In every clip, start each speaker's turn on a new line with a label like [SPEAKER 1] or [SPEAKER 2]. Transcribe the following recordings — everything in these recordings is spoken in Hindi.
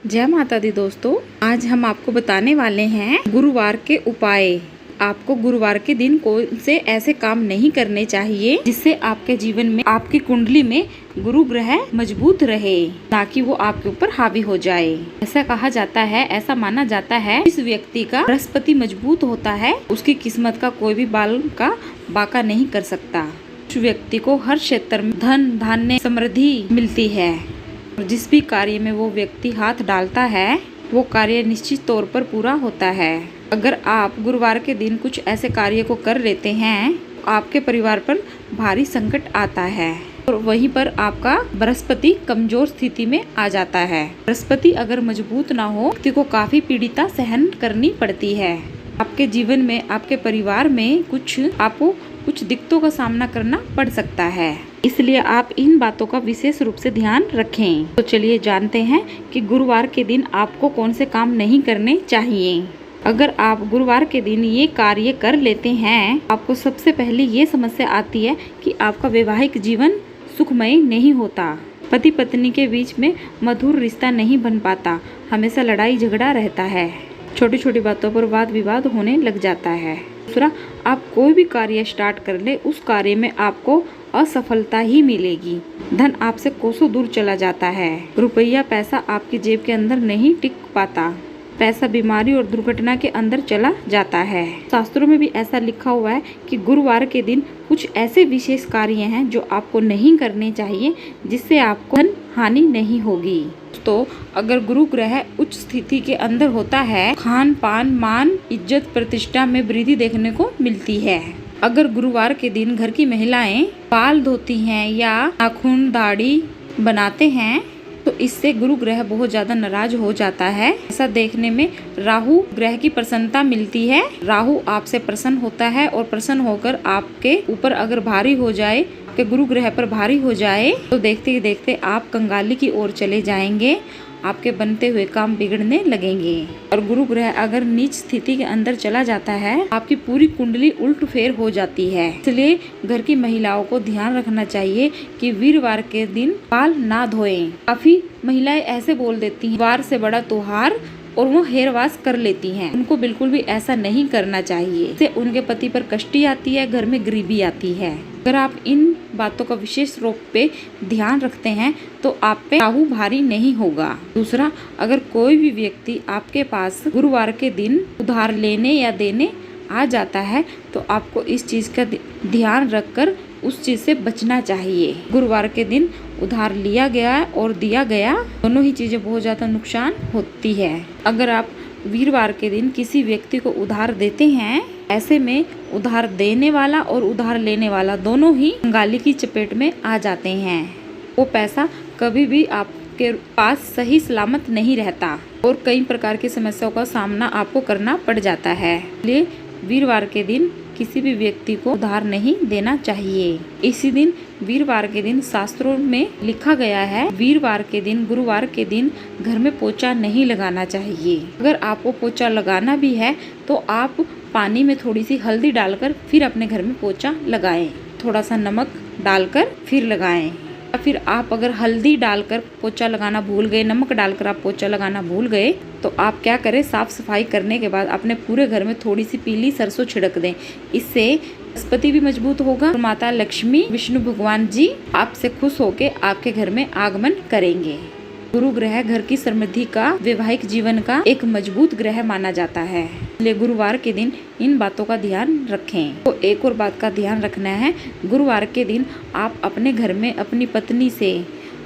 [SPEAKER 1] जय माता दी दोस्तों, आज हम आपको बताने वाले हैं गुरुवार के उपाय। आपको गुरुवार के दिन कौन से ऐसे काम नहीं करने चाहिए जिससे आपके जीवन में, आपकी कुंडली में गुरु ग्रह मजबूत रहे, ताकि वो आपके ऊपर हावी हो जाए। ऐसा कहा जाता है, ऐसा माना जाता है, जिस व्यक्ति का बृहस्पति मजबूत होता है उसकी किस्मत का कोई भी बाल का बाका नहीं कर सकता। उस व्यक्ति को हर क्षेत्र में धन धान्य समृद्धि मिलती है। जिस भी कार्य में वो व्यक्ति हाथ डालता है वो कार्य निश्चित तौर पर पूरा होता है। अगर आप गुरुवार के दिन कुछ ऐसे कार्य को कर लेते हैं तो आपके परिवार पर भारी संकट आता है और वहीं पर आपका बृहस्पति कमजोर स्थिति में आ जाता है। बृहस्पति अगर मजबूत ना हो, व्यक्ति को काफी पीड़िता सहन करनी पड़ती है। आपके जीवन में, आपके परिवार में आपको कुछ दिक्कतों का सामना करना पड़ सकता है, इसलिए आप इन बातों का विशेष रूप से ध्यान रखें। तो चलिए जानते हैं कि गुरुवार के दिन आपको कौन से काम नहीं करने चाहिए। अगर आप गुरुवार के दिन ये कार्य कर लेते हैं, आपको सबसे पहले ये समस्या आती है कि आपका वैवाहिक जीवन सुखमय नहीं होता। पति पत्नी के बीच में मधुर रिश्ता नहीं बन पाता, हमेशा लड़ाई झगड़ा रहता है, छोटी छोटी बातों पर वाद विवाद होने लग जाता है। दूसरा, आप कोई भी कार्य स्टार्ट कर ले, उस कार्य में आपको असफलता ही मिलेगी। धन आपसे कोसों दूर चला जाता है। रुपया पैसा आपकी जेब के अंदर नहीं टिक पाता। पैसा बीमारी और दुर्घटना के अंदर चला जाता है। शास्त्रों में भी ऐसा लिखा हुआ है कि गुरुवार के दिन कुछ ऐसे विशेष कार्य हैं जो आपको नहीं करने चाहिए, जिससे आपको धन हानि नहीं होगी। तो अगर गुरु ग्रह उच्च स्थिति के अंदर होता है, खान पान, मान, इज्जत, प्रतिष्ठा में वृद्धि देखने को मिलती है। अगर गुरुवार के दिन घर की महिलाएं बाल धोती हैं या नाखून दाढ़ी बनाते हैं तो इससे गुरु ग्रह बहुत ज्यादा नाराज हो जाता है। ऐसा देखने में राहु ग्रह की प्रसन्नता मिलती है। राहु आपसे प्रसन्न होता है और प्रसन्न होकर आपके ऊपर अगर भारी हो जाए, आपके गुरु ग्रह पर भारी हो जाए तो देखते ही देखते आप कंगाली की ओर चले जाएंगे। आपके बनते हुए काम बिगड़ने लगेंगे। और गुरु ग्रह अगर नीच स्थिति के अंदर चला जाता है, आपकी पूरी कुंडली उल्ट फेर हो जाती है। इसलिए घर की महिलाओं को ध्यान रखना चाहिए कि वीरवार के दिन बाल ना धोएं। काफी महिलाएं ऐसे बोल देती हैं, वार से बड़ा त्योहार, और वो हेयर वॉश कर लेती हैं। उनको बिल्कुल भी ऐसा नहीं करना चाहिए। इससे उनके पति पर कष्टी आती है, घर में गरीबी आती है। अगर आप इन बातों का विशेष रूप पे ध्यान रखते हैं तो आप पे राहु भारी नहीं होगा। दूसरा, अगर कोई भी व्यक्ति आपके पास गुरुवार के दिन उधार लेने या देने आ जाता है तो आपको इस चीज का ध्यान रखकर उस चीज से बचना चाहिए। गुरुवार के दिन उधार लिया गया और दिया गया, दोनों ही चीजें बहुत ज्यादा नुकसान होती है। अगर आप वीरवार के दिन किसी व्यक्ति को उधार देते हैं, ऐसे में उधार देने वाला और उधार लेने वाला दोनों ही कंगाली की चपेट में आ जाते हैं। वो पैसा कभी भी आपके पास सही सलामत नहीं रहता और कई प्रकार की समस्याओं का सामना आपको करना पड़ जाता है। इसलिए वीरवार के दिन किसी भी व्यक्ति को उधार नहीं देना चाहिए। इसी दिन, वीरवार के दिन, शास्त्रों में लिखा गया है, वीरवार के दिन, गुरुवार के दिन घर में पोछा नहीं लगाना चाहिए। अगर आपको पोछा लगाना भी है तो आप पानी में थोड़ी सी हल्दी डालकर फिर अपने घर में पोछा लगाएं। थोड़ा सा नमक डालकर फिर लगाएं। या फिर आप अगर हल्दी डालकर पोछा लगाना भूल गए, नमक डालकर आप पोछा लगाना भूल गए तो आप क्या करें, साफ सफाई करने के बाद अपने पूरे घर में थोड़ी सी पीली सरसों छिड़क दें। इससे बृहस्पति भी मजबूत होगा और माता लक्ष्मी, विष्णु भगवान जी आपसे खुश होकर आपके घर में आगमन करेंगे। गुरु ग्रह घर की समृद्धि का, वैवाहिक जीवन का एक मजबूत ग्रह माना जाता है। इसलिए गुरुवार के दिन इन बातों का ध्यान रखें। तो एक और बात का ध्यान रखना है, गुरुवार के दिन आप अपने घर में अपनी पत्नी से,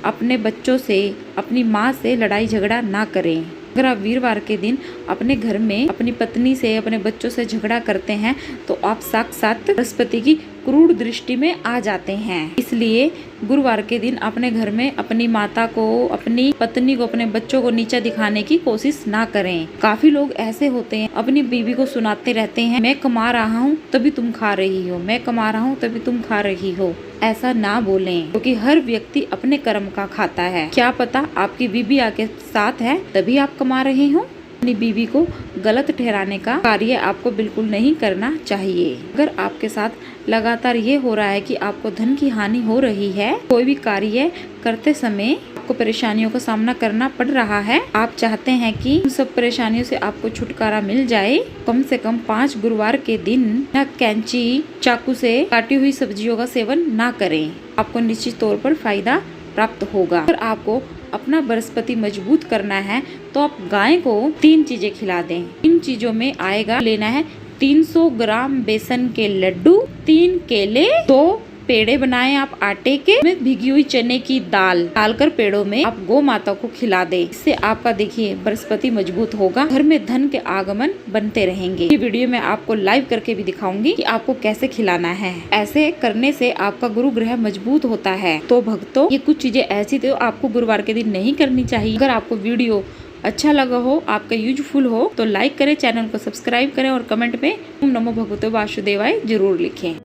[SPEAKER 1] अपने बच्चों से, अपनी माँ से लड़ाई झगड़ा ना करें। अगर आप वीरवार के दिन अपने घर में अपनी पत्नी से, अपने बच्चों से झगड़ा करते हैं तो आप साक्षात बृहस्पति की क्रूर दृष्टि में आ जाते हैं। इसलिए गुरुवार के दिन अपने घर में अपनी माता को, अपनी पत्नी को, अपने बच्चों को नीचा दिखाने की कोशिश ना करें। काफी लोग ऐसे होते हैं, अपनी बीवी को सुनाते रहते हैं, मैं कमा रहा हूँ तभी तुम खा रही हो, मैं कमा रहा हूँ तभी तुम खा रही हो। ऐसा ना बोलें, क्योंकि हर व्यक्ति अपने कर्म का खाता है। क्या पता आपकी बीवी आपके साथ है तभी आप कमा रहे हो। अपनी बीवी को गलत ठहराने का कार्य आपको बिल्कुल नहीं करना चाहिए। अगर आपके साथ लगातार ये हो रहा है कि आपको धन की हानि हो रही है, कोई भी कार्य करते समय आपको परेशानियों का सामना करना पड़ रहा है, आप चाहते हैं कि उन सब परेशानियों से आपको छुटकारा मिल जाए, कम से कम 5 गुरुवार के दिन न कैंची चाकू से काटी हुई सब्जियों का सेवन ना करें। आपको निश्चित तौर पर फायदा प्राप्त होगा। अगर आपको अपना बृहस्पति मजबूत करना है तो आप गाय को 3 चीजें खिला दें। इन चीजों में आएगा, लेना है 300 ग्राम बेसन के लड्डू, 3 केले, 2 पेड़े बनाएं आप आटे के, में भिगी हुई चने की दाल डालकर पेड़ों में आप गौ माता को खिला दें। इससे आपका देखिए बृहस्पति मजबूत होगा, घर में धन के आगमन बनते रहेंगे। ये वीडियो में आपको लाइव करके भी दिखाऊंगी कि आपको कैसे खिलाना है। ऐसे करने से आपका गुरु ग्रह मजबूत होता है। तो भक्तों, ये कुछ चीजें ऐसी तो आपको गुरुवार के दिन नहीं करनी चाहिए। अगर आपको वीडियो अच्छा लगा हो, आपका यूजफुल हो, तो लाइक करें, चैनल को सब्सक्राइब करें और कमेंट में ओम नमो भगवते वासुदेवाय जरूर लिखें।